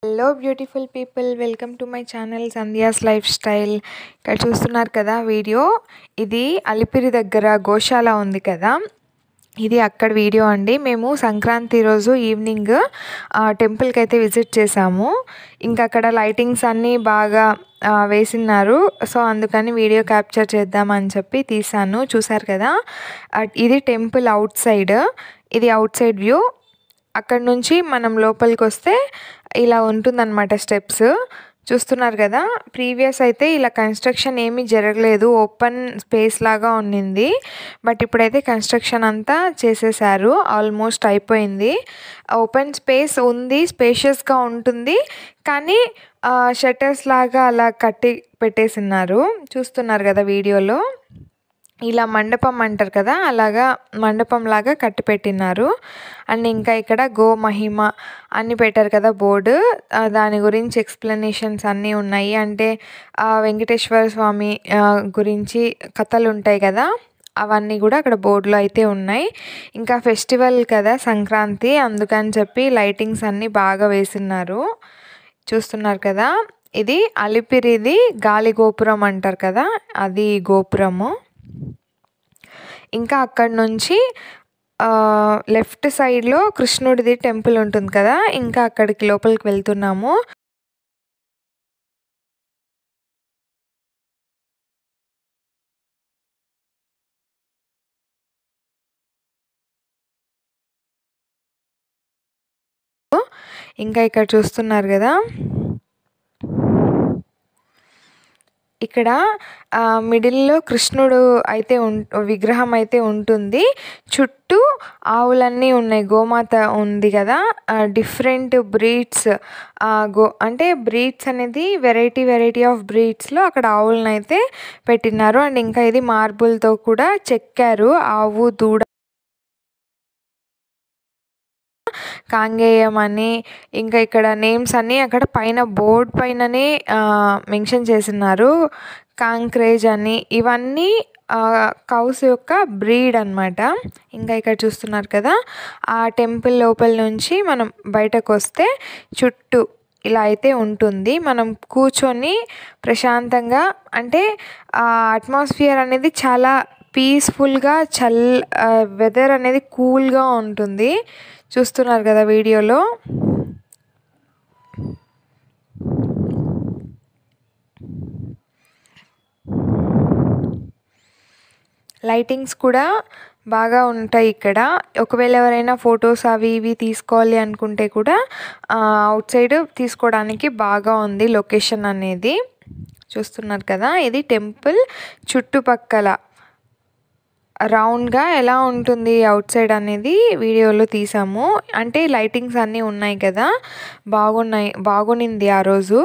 Hello beautiful people, welcome to my channel Sandhya's life style. ఇక్కడ చూస్తున్నారు కదా వీడియో, ఇది అలిపిరి దగ్గర గోశాల ఉంది కదా, ఇది అక్కడ వీడియో అండి. మేము సంక్రాంతి రోజు ఈవినింగ్ టెంపుల్కి అయితే విజిట్ చేసాము. ఇంకా అక్కడ లైటింగ్స్ అన్నీ బాగా వేసినారు. సో అందుకని వీడియో క్యాప్చర్ చేద్దామని చెప్పి తీసాను. చూసారు కదా, ఇది టెంపుల్ అవుట్ సైడ్, ఇది అవుట్ సైడ్ వ్యూ. అక్కడ నుంచి మనం లోపలికి వస్తే ఇలా ఉంటుందన్నమాట స్టెప్స్. చూస్తున్నారు కదా, ప్రీవియస్ అయితే ఇలా కన్స్ట్రక్షన్ ఏమీ జరగలేదు, ఓపెన్ స్పేస్ లాగా ఉండింది. బట్ ఇప్పుడైతే కన్స్ట్రక్షన్ అంతా చేసేసారు, ఆల్మోస్ట్ అయిపోయింది. ఓపెన్ స్పేస్ ఉంది, స్పేషియస్గా ఉంటుంది, కానీ షట్టర్స్ లాగా అలా కట్టి పెట్టేసిన్నారు. చూస్తున్నారు కదా వీడియోలో, ఇలా మండపం అంటారు కదా, అలాగా మండపం లాగా కట్టి పెట్టినారు. అండ్ ఇంకా ఇక్కడ గో మహిమ అని పెట్టారు కదా బోర్డు, దాని గురించి ఎక్స్ప్లెనేషన్స్ అన్నీ ఉన్నాయి. అంటే వెంకటేశ్వర స్వామి గురించి కథలు ఉంటాయి కదా, అవన్నీ కూడా అక్కడ బోర్డులో అయితే ఉన్నాయి. ఇంకా ఫెస్టివల్ కదా సంక్రాంతి, అందుకని చెప్పి లైటింగ్స్ అన్నీ బాగా వేసినారు. చూస్తున్నారు కదా, ఇది అలిపిరిది గాలి గోపురం అంటారు కదా, అది గోపురము. ఇంకా అక్కడ నుంచి లెఫ్ట్ సైడ్లో కృష్ణుడిది టెంపుల్ ఉంటుంది కదా, ఇంకా అక్కడికి లోపలికి వెళ్తున్నాము. ఇంకా ఇక్కడ చూస్తున్నారు కదా, ఇక్కడ మిడిల్లో కృష్ణుడు అయితే విగ్రహం అయితే ఉంటుంది. చుట్టూ ఆవులన్నీ ఉన్నాయి, గోమాత ఉంది కదా, డిఫరెంట్ బ్రీడ్స్. అంటే బ్రీడ్స్ అనేది వెరైటీ ఆఫ్ బ్రీడ్స్లో అక్కడ ఆవులను అయితే పెట్టినారు. అండ్ ఇంకా ఇది మార్బుల్తో కూడా చెక్కారు, ఆవు దూడ కాంగేయం అని. ఇంకా ఇక్కడ నేమ్స్ అన్నీ అక్కడ పైన బోర్డ్ పైననే మెన్షన్ చేసినారు, కాంక్రేజ్ అని. ఇవన్నీ కౌస్ యొక్క బ్రీడ్ అనమాట. ఇంకా ఇక్కడ చూస్తున్నారు కదా, ఆ టెంపుల్ లోపల నుంచి మనం బయటకు వస్తే చుట్టూ ఇలా అయితే ఉంటుంది. మనం కూర్చొని ప్రశాంతంగా, అంటే అట్మాస్ఫియర్ అనేది చాలా పీస్ఫుల్గా, వెదర్ అనేది కూల్గా ఉంటుంది. చూస్తున్నారు కదా వీడియోలో. లైటింగ్స్ కూడా బాగా ఉంటాయి ఇక్కడ. ఒకవేళ ఎవరైనా ఫొటోస్ అవి ఇవి తీసుకోవాలి అనుకుంటే కూడా అవుట్ సైడ్ తీసుకోవడానికి బాగా ఉంది లొకేషన్ అనేది. చూస్తున్నారు కదా, ఇది టెంపుల్ చుట్టుపక్కల రౌండ్గా ఎలా ఉంటుంది అవుట్ సైడ్ అనేది వీడియోలో తీసాము. అంటే లైటింగ్స్ అన్నీ ఉన్నాయి కదా, బాగునింది ఆ రోజు,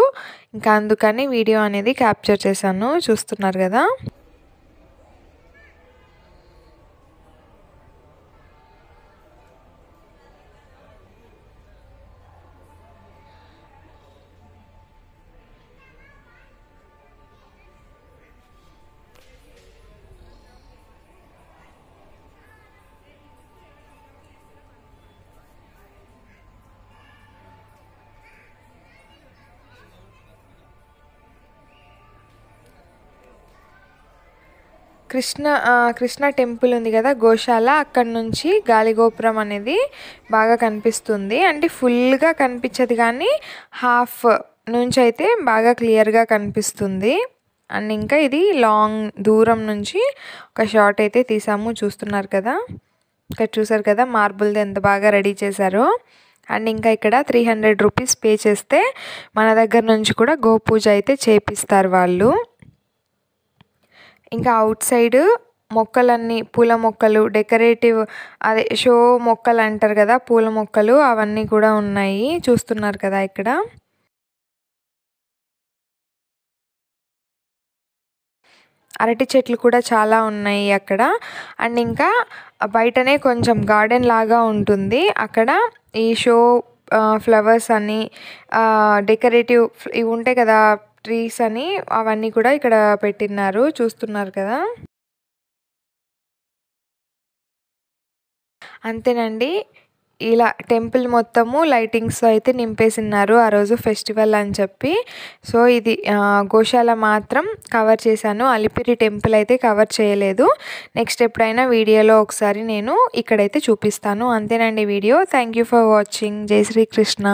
ఇంకా అందుకని వీడియో అనేది క్యాప్చర్ చేశాను. చూస్తున్నారు కదా. కృష్ణ టెంపుల్ ఉంది కదా గోశాల, అక్కడ నుంచి గాలిగోపురం అనేది బాగా కనిపిస్తుంది. అంటే ఫుల్గా కనిపించదు, కానీ హాఫ్ నుంచి అయితే బాగా క్లియర్గా కనిపిస్తుంది. అండ్ ఇంకా ఇది లాంగ్ దూరం నుంచి ఒక షాట్ అయితే తీసాము. చూస్తున్నారు కదా, ఇక్కడ చూసారు కదా మార్బుల్ది ఎంత బాగా రెడీ చేశారో. అండ్ ఇంకా ఇక్కడ 300 రూపీస్ పే చేస్తే మన దగ్గర నుంచి కూడా గోపూజ అయితే చేపిస్తారు వాళ్ళు. ఇంకా అవుట్ సైడ్ మొక్కలన్నీ, పూల మొక్కలు, డెకరేటివ్ అదే షో మొక్కలు అంటారు కదా, పూల మొక్కలు, అవన్నీ కూడా ఉన్నాయి. చూస్తున్నారు కదా ఇక్కడ. అరటి చెట్లు కూడా చాలా ఉన్నాయి అక్కడ. అండ్ ఇంకా బయటనే కొంచెం గార్డెన్ లాగా ఉంటుంది, అక్కడ ఈ షో ఫ్లవర్స్ అని, డెకరేటివ్ ఇవి ఉంటాయి కదా ట్రీస్ అని, అవన్నీ కూడా ఇక్కడ పెట్టినారు. చూస్తున్నారు కదా. అంతేనండి, ఇలా టెంపుల్ మొత్తము లైటింగ్స్తో అయితే నింపేసినారు ఆ రోజు ఫెస్టివల్ అని చెప్పి. సో ఇది గోశాల మాత్రం కవర్ చేశాను, అలిపిరి టెంపుల్ అయితే కవర్ చేయలేదు. నెక్స్ట్ ఎప్పుడైనా వీడియోలో ఒకసారి నేను ఇక్కడైతే చూపిస్తాను. అంతేనండి video. Thank you for watching. జై శ్రీకృష్ణ.